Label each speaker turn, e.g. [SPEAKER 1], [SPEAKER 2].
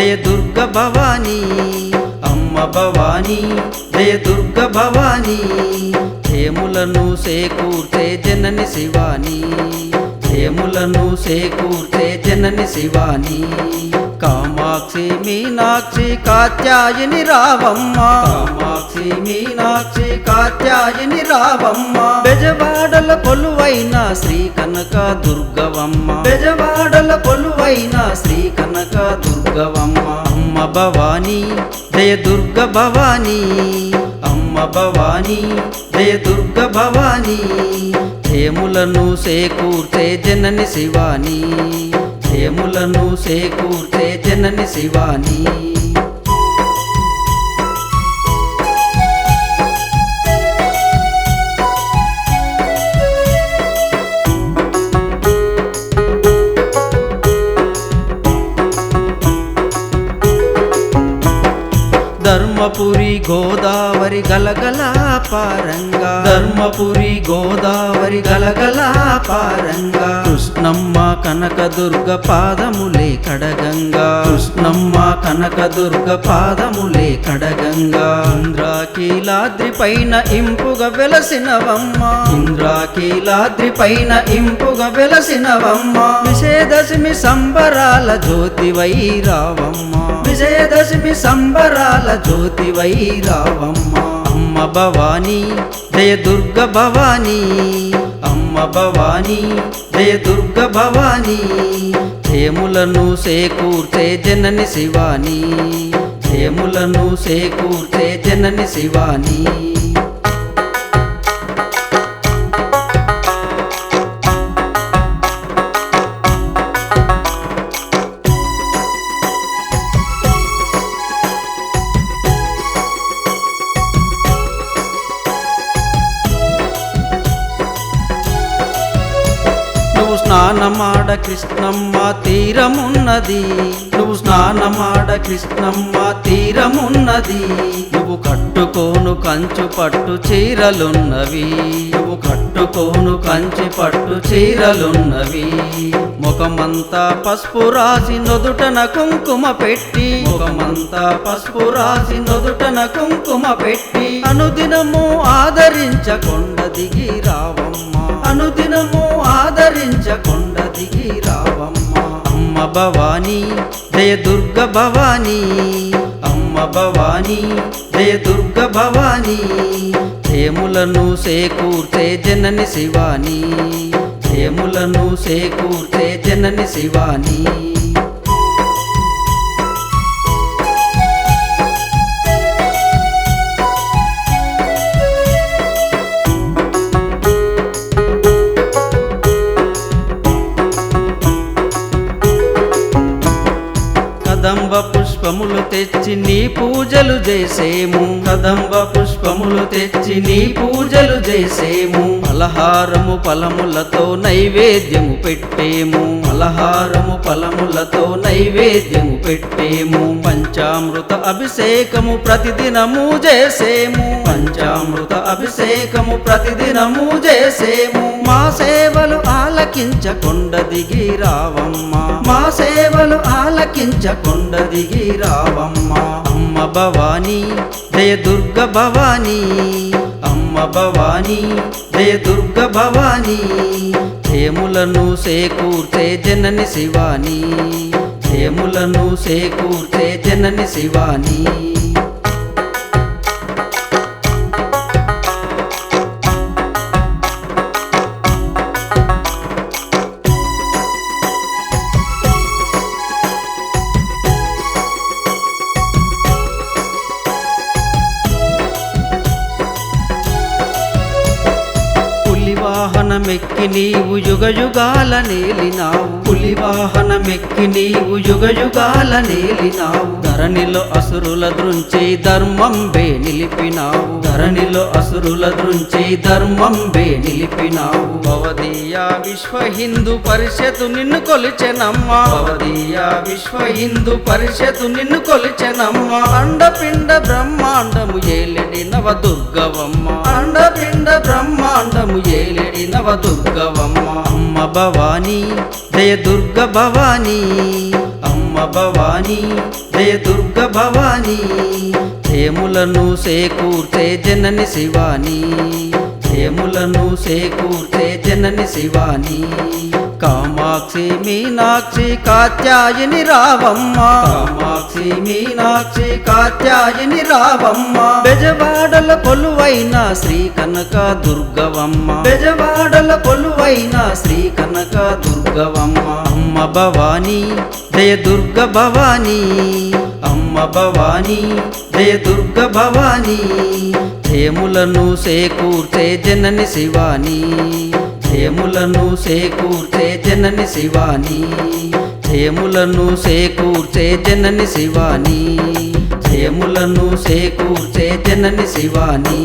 [SPEAKER 1] జయ దుర్గ భవానీ అమ్మ భవానీ జయ దుర్గ భవానీ జయములను సేకూర్చే జనని శివాని జయములను సేకూర్చే జనని శివాని కామాక్షి మీనాక్షి కాత్యాయని రావమ్మ కామాక్షి మీనాక్షి కాత్యాయని రావమ్మ బెజవాడల కొలువైన శ్రీ కనక దుర్గవమ్మ బెజవాడల కొలువైన శ్రీ కనక దుర్గవమ్మ అమ్మ భవానీ జయ దుర్గ భవానీ అమ్మ భవానీ జయ దుర్గ భవానీ జయములను సేకూర్చే జనని శివాని జయములను సేకూర్చే జనని శివాని ధర్మపురి గోదావరి గలగల పారంగా ధర్మపురి గోదావరి గలగల పారంగా కృష్ణమ్మ కనకదుర్గ పాదములే కడగంగా కృష్ణమ్మ కనకదుర్గ పాదములే కడగంగా ఇంద్రాకీలాద్రి పైన ఇంపుగా వెలసినవమ్మ ఇంద్రాకీలాద్రి పైన ఇంపుగా వెలసినవమ్మ విజయదశమి సంబరాల జ్యోతివై రావమ్మ విజయదశమి సంబరాల జ్యోతివై రావమ్మ అమ్మ భవానీ జయ దుర్గ భవానీ అమ్మ భవానీ జయ దుర్గ భవానీ జయములను సేకూర్చే జనని శివాని జయములను సేకూర్చే జనని శివాని స్నానమాడ కృష్ణమ్మ తీరమున్నది నువ్వు స్నానమాడ కృష్ణమ్మ తీరమున్నది నువ్వు కట్టుకోను కంచు పట్టు చీరలున్నవి నువ్వు కట్టుకోను కంచి పట్టు చీరలున్నవి ముఖమంతా పసుపు రాసి నొదుటన కుంకుమ పెట్టి ముఖమంతా పసుపు రాసి నొదుటన కుంకుమ పెట్టి అనుదినము ఆదరించకొండ దిగి రావమ్మ అనుదినము ఆదరించకొండ దిగి రావమ్మ అమ్మ భవానీ జయ దుర్గ భవానీ అమ్మ భవానీ జయ దుర్గ భవానీ జయములను సేకూర్చే జనని శివాని జయములను సేకూర్చే జనని శివాని కదంబ పుష్పములు తెచ్చి నీ పూజలు చేసేము కదంబ పుష్పములు తెచ్చి నీ పూజలు చేసేము ఫలహారము ఫలములతో నైవేద్యము పెట్టేము ఫలహారము ఫలములతో నైవేద్యము పెట్టేము పంచామృత అభిషేకము ప్రతిదినము చేసేము పంచామృత అభిషేకము ప్రతిదినము చేసేము మా సేవలు ఆలకించకొండ దిగి రావమ్మ మా సేవలు ఆలకించకొండ దిగి రావమ్మ అమ్మ భవానీ జయ దుర్గ భవానీ అమ్మ భవానీ జయ దుర్గ భవానీ జయములను సేకూర్చే జనని శివాని జయములను సేకూర్చే జనని శివాని పులివాహనమెక్కి నీవు యుగ యుగాల నేలినావు పులివాహనమెక్కి నీవు యుగ యుగాల నేలినావు ధరణిలో అసురుల దృంచి ధర్మం బే నిలిపినావు ధరణిలో అసురుల దృంచి ధర్మం బే నిలిపినావు భవదీయ విశ్వ హిందూ పరిషత్తు నిన్ను కొలిచెనమ్మ భవదీయ విశ్వ హిందూ పరిషత్తు నిన్ను కొలిచెనమ్మ అండపిండ బ్రహ్మాండము ఏలిడి నవ దుర్గవమ్మ అండపిండ బ్రహ్మాండము ఏలిడి నవ దుర్గవమ్మ అమ్మ భవానీ జయ దుర్గ భవానీ అమ్మ అమ్మ భవానీ జయ దుర్గ భవానీ జయములను సేకూర్చే జనని శివాని జయములను సేకూర్చే జనని శివాని కామాక్షి మీనాక్షి కాత్యాయని రావమ్మ కామాక్షి మీనాక్షి కాత్యాయని రావమ్మ బెజవాడల కొలువైన శ్రీ కనక దుర్గవమ్మ బెజవాడల కొలువైన శ్రీ కనక దుర్గవమ్మ అమ్మ భవానీ జయ దుర్గ భవానీ అమ్మ భవానీ జయ దుర్గ భవానీ జయములను సేకూర్చే జనని శివాని జయములను సేకూర్చే జనని శివాని జయములను సేకూర్చే జనని శివాని జయములను సేకూర్చే జనని శివాని